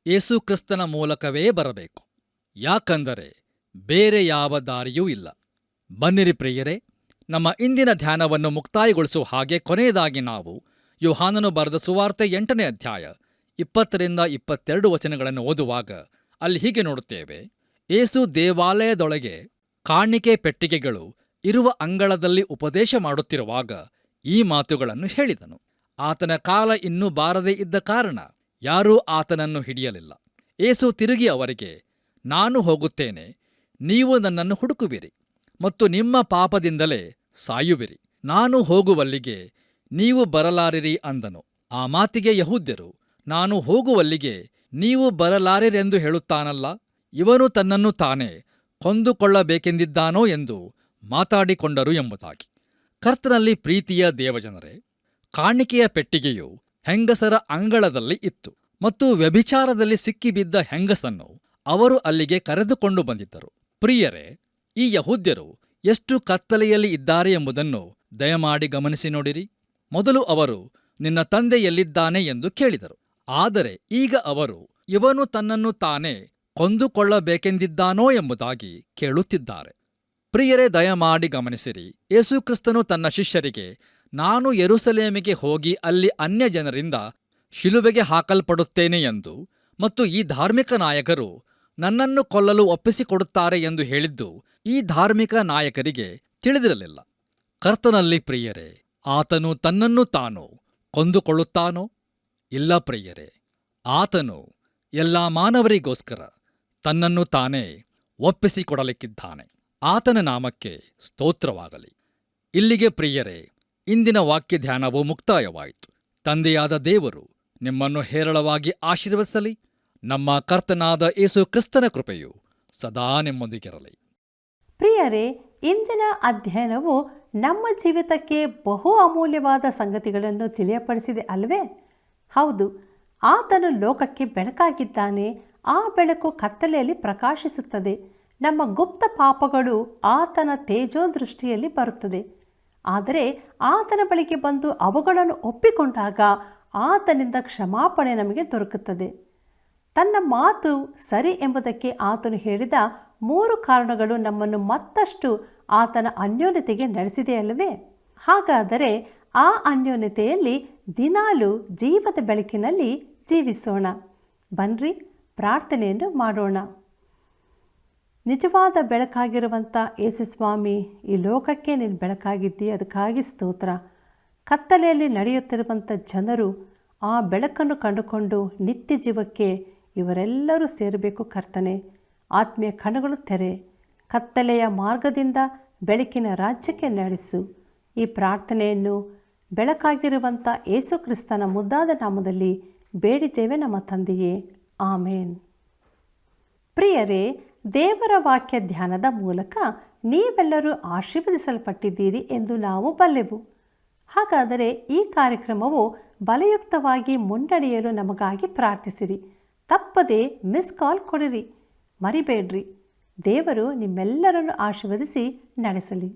ಯೇಸುಕ್ರಿಸ್ತನ ಮೂಲಕವೇ ಬರಬೇಕು. ಯಾಕಂದರೆ ಬೇರೆ ಯಾವ ದಾರಿಯೂ ಇಲ್ಲ. ಬನ್ನಿರಿ ಪ್ರಿಯರೇ, ನಮ್ಮ ಇಂದಿನ ಧ್ಯಾನವನ್ನು ಮುಕ್ತಾಯಗೊಳಿಸುವ ಹಾಗೆ ಕೊನೆಯದಾಗಿ ನಾವು ಯೋಹಾನನು ಬರೆದ ಸುವಾರ್ತೆ 8ನೇ ಅಧ್ಯಾಯ 20ರಿಂದ 22 ವಚನಗಳನ್ನು ಓದುವಾಗ ಅಲ್ಲಿ ಹೀಗೆ ನೋಡುತ್ತೇವೆ: ಯೇಸು ದೇವಾಲಯದೊಳಗೆ ಕಾಣಿಕೆ ಪೆಟ್ಟಿಗೆಗಳು ಇರುವ ಅಂಗಳದಲ್ಲಿ ಉಪದೇಶ ಮಾಡುತ್ತಿರುವಾಗ ಈ ಮಾತುಗಳನ್ನು ಹೇಳಿದನು. ಆತನ ಕಾಲ ಇನ್ನೂ ಬಾರದೇ ಇದ್ದ ಕಾರಣ ಯಾರೂ ಆತನನ್ನು ಹಿಡಿಯಲಿಲ್ಲ. ಯೇಸು ತಿರುಗಿ ಅವರಿಗೆ, ನಾನು ಹೋಗುತ್ತೇನೆ, ನೀವು ನನ್ನನ್ನು ಹುಡುಕುವಿರಿ ಮತ್ತು ನಿಮ್ಮ ಪಾಪದಿಂದಲೇ ಸಾಯುವಿರಿ. ನಾನು ಹೋಗುವಲ್ಲಿಗೆ ನೀವು ಬರಲಾರಿರಿ ಅಂದನು. ಆ ಮಾತಿಗೆ ಯಹೂದ್ಯರು, ನಾನು ಹೋಗುವಲ್ಲಿಗೆ ನೀವು ಬರಲಾರಿರೆಂದು ಹೇಳುತ್ತಾನಲ್ಲ, ಇವನು ತನ್ನನ್ನು ತಾನೇ ಕೊಂದುಕೊಳ್ಳಬೇಕೆಂದಿದ್ದಾನೋ ಎಂದು ಮಾತಾಡಿಕೊಂಡರು ಎಂಬುದಾಗಿ. ಕರ್ತನಲ್ಲಿ ಪ್ರೀತಿಯ ದೇವಜನರೇ, ಕಾಣಿಕೆಯ ಪೆಟ್ಟಿಗೆಯು ಹೆಂಗಸರ ಅಂಗಳದಲ್ಲಿ ಇತ್ತು ಮತ್ತು ವ್ಯಭಿಚಾರದಲ್ಲಿ ಸಿಕ್ಕಿಬಿದ್ದ ಹೆಂಗಸನ್ನು ಅವರು ಅಲ್ಲಿಗೆ ಕರೆದುಕೊಂಡು ಬಂದಿದ್ದರು. ಪ್ರಿಯರೇ, ಈ ಯಹೂದ್ಯರು ಎಷ್ಟು ಕತ್ತಲೆಯಲ್ಲಿ ಇದ್ದಾರೆ ಎಂಬುದನ್ನು ದಯಮಾಡಿ ಗಮನಿಸಿ ನೋಡಿರಿ. ಮೊದಲು ಅವರು ನಿನ್ನ ತಂದೆ ಎಲ್ಲಿದ್ದಾನೆ ಎಂದು ಕೇಳಿದರು. ಆದರೆ ಈಗ ಅವರು ಇವನು ತನ್ನನ್ನು ತಾನೇ ಕೊಂದುಕೊಳ್ಳಬೇಕೆಂದಿದ್ದಾನೋ ಎಂಬುದಾಗಿ ಕೇಳುತ್ತಿದ್ದಾರೆ. ಪ್ರಿಯರೇ, ದಯಮಾಡಿ ಗಮನಿಸಿರಿ. ಯೇಸುಕ್ರಿಸ್ತನು ತನ್ನ ಶಿಷ್ಯರಿಗೆ, ನಾನು ಯೆರೂಸಲೇಮಿಗೆ ಹೋಗಿ ಅಲ್ಲಿ ಅನ್ಯಜನರಿಂದ ಶಿಲುಬೆಗೆ ಹಾಕಲ್ಪಡುತ್ತೇನೆ ಎಂದು ಮತ್ತು ಈ ಧಾರ್ಮಿಕ ನಾಯಕರು ನನ್ನನ್ನು ಕೊಲ್ಲಲು ಒಪ್ಪಿಸಿಕೊಡುತ್ತಾರೆ ಎಂದು ಹೇಳಿದ್ದು ಈ ಧಾರ್ಮಿಕ ನಾಯಕರಿಗೆ ತಿಳಿದಿರಲಿಲ್ಲ. ಕರ್ತನಲ್ಲಿ ಪ್ರಿಯರೇ, ಆತನು ತನ್ನನ್ನು ತಾನು ಕೊಂದುಕೊಳ್ಳುತ್ತಾನೋ? ಇಲ್ಲ ಪ್ರಿಯರೇ, ಆತನು ಎಲ್ಲ ಮಾನವರಿಗೋಸ್ಕರ ತನ್ನನ್ನು ತಾನೇ ಒಪ್ಪಿಸಿಕೊಡಲಿಕ್ಕಿದ್ದಾನೆ. ಆತನ ನಾಮಕ್ಕೆ ಸ್ತೋತ್ರವಾಗಲಿ. ಇಲ್ಲಿಗೆ ಪ್ರಿಯರೇ, ಇಂದಿನ ವಾಕ್ಯ ಧ್ಯಾನವು ಮುಕ್ತಾಯವಾಯಿತು. ತಂದೆಯಾದ ದೇವರು ನಿಮ್ಮನ್ನು ಹೇರಳವಾಗಿ ಆಶೀರ್ವದಿಸಲಿ. ನಮ್ಮ ಕರ್ತನಾದ ಯೇಸು ಕ್ರಿಸ್ತನ ಕೃಪೆಯು ಸದಾ ನಿಮ್ಮೊಂದಿಗಿರಲಿ. ಪ್ರಿಯರೇ, ಇಂದಿನ ಅಧ್ಯಯನವು ನಮ್ಮ ಜೀವಿತಕ್ಕೆ ಬಹು ಅಮೂಲ್ಯವಾದ ಸಂಗತಿಗಳನ್ನು ತಿಳಿಯಪಡಿಸಿದೆ ಅಲ್ವೇ? ಹೌದು, ಆತನು ಲೋಕಕ್ಕೆ ಬೆಳಕಾಗಿದ್ದಾನೆ. ಆ ಬೆಳಕು ಕತ್ತಲೆಯಲ್ಲಿ ಪ್ರಕಾಶಿಸುತ್ತದೆ. ನಮ್ಮ ಗುಪ್ತ ಪಾಪಗಳು ಆತನ ತೇಜೋದೃಷ್ಟಿಯಲ್ಲಿ ಬರುತ್ತದೆ. ಆದರೆ ಆತನ ಬಳಿಗೆ ಬಂದು ಅವುಗಳನ್ನು ಒಪ್ಪಿಕೊಂಡಾಗ ಆತನಿಂದ ಕ್ಷಮಾಪಣೆ ನಮಗೆ ದೊರಕುತ್ತದೆ. ತನ್ನ ಮಾತು ಸರಿ ಎಂಬುದಕ್ಕೆ ಆತನು ಹೇಳಿದ 3 ಕಾರಣಗಳು ನಮ್ಮನ್ನು ಮತ್ತಷ್ಟು ಆತನ ಅನ್ಯೋನ್ಯತೆಗೆ ನಡೆಸಿದೆಯಲ್ಲವೇ? ಹಾಗಾದರೆ ಆ ಅನ್ಯೋನ್ಯತೆಯಲ್ಲಿ ದಿನಾಲೂ ಜೀವದ ಬೆಳಕಿನಲ್ಲಿ ಜೀವಿಸೋಣ. ಬನ್ರಿ, ಪ್ರಾರ್ಥನೆಯನ್ನು ಮಾಡೋಣ. ನಿಜವಾದ ಬೆಳಕಾಗಿರುವಂಥ ಯೇಸುಸ್ವಾಮಿ, ಈ ಲೋಕಕ್ಕೆ ನೀನು ಬೆಳಕಾಗಿದ್ದೀ, ಅದಕ್ಕಾಗಿ ಸ್ತೋತ್ರ. ಕತ್ತಲೆಯಲ್ಲಿ ನಡೆಯುತ್ತಿರುವಂಥ ಜನರು ಆ ಬೆಳಕನ್ನು ಕಂಡುಕೊಂಡು ನಿತ್ಯ ಜೀವಕ್ಕೆ ಇವರೆಲ್ಲರೂ ಸೇರಬೇಕು ಕರ್ತನೆ. ಆತ್ಮೀಯ ಕಣ್ಣುಗಳು ತೆರೆ, ಕತ್ತಲೆಯ ಮಾರ್ಗದಿಂದ ಬೆಳಕಿನ ರಾಜ್ಯಕ್ಕೆ ನಡೆಸು. ಈ ಪ್ರಾರ್ಥನೆಯನ್ನು ಬೆಳಕಾಗಿರುವಂಥ ಯೇಸು ಕ್ರಿಸ್ತನ ಮುದ್ದಾದ ನಾಮದಲ್ಲಿ ಬೇಡಿದ್ದೇವೆ ನಮ್ಮ ತಂದೆಯೇ, ಆಮೇನ್. ಪ್ರಿಯರೇ, ದೇವರ ವಾಕ್ಯ ಧ್ಯಾನದ ಮೂಲಕ ನೀವೆಲ್ಲರೂ ಆಶೀರ್ವದಿಸಲ್ಪಟ್ಟಿದ್ದೀರಿ ಎಂದು ನಾವು ಬಲ್ಲೆವು. ಹಾಗಾದರೆ ಈ ಕಾರ್ಯಕ್ರಮವು ಬಲಯುಕ್ತವಾಗಿ ಮುನ್ನಡೆಯಲು ನಮಗಾಗಿ ಪ್ರಾರ್ಥಿಸಿರಿ. ತಪ್ಪದೆ ಮಿಸ್ ಕಾಲ್ ಕೊಡಿರಿ, ಮರಿಬೇಡ್ರಿ. ದೇವರು ನಿಮ್ಮೆಲ್ಲರನ್ನು ಆಶೀರ್ವದಿಸಿ ನಡೆಸಲಿ.